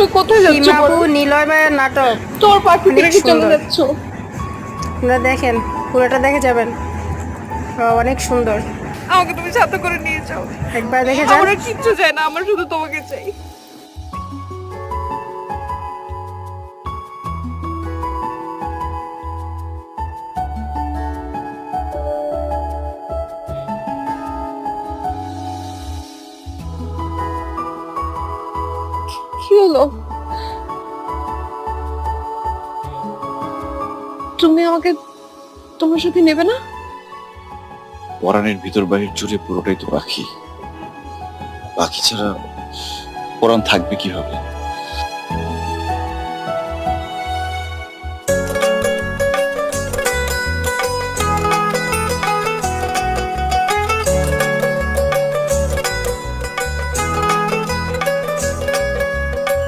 তুমি কোথায় যাচ্ছ? হিমাপু নিলয় ভাইয়ের নাটক। তোর পাখি অনেক রেখে চলে সুন্দর। যাচ্ছ? আপনারা দেখেন, পুরোটা দেখে যাবেন। অনেক সুন্দর, আমাকে তুমি সাথে করে নিয়ে যাও। একবার দেখে যান। আমার আর কিচ্ছু চাই না, আমার শুধু তোমাকে চাই। কি হলো? তুমি আমাকে তোমার সাথে নেবে না? পরাণের ভিতর বাহির জুড়ে পুরোটাই তো পাখি। পাখি ছাড়া পরাণ থাকবে কিভাবে?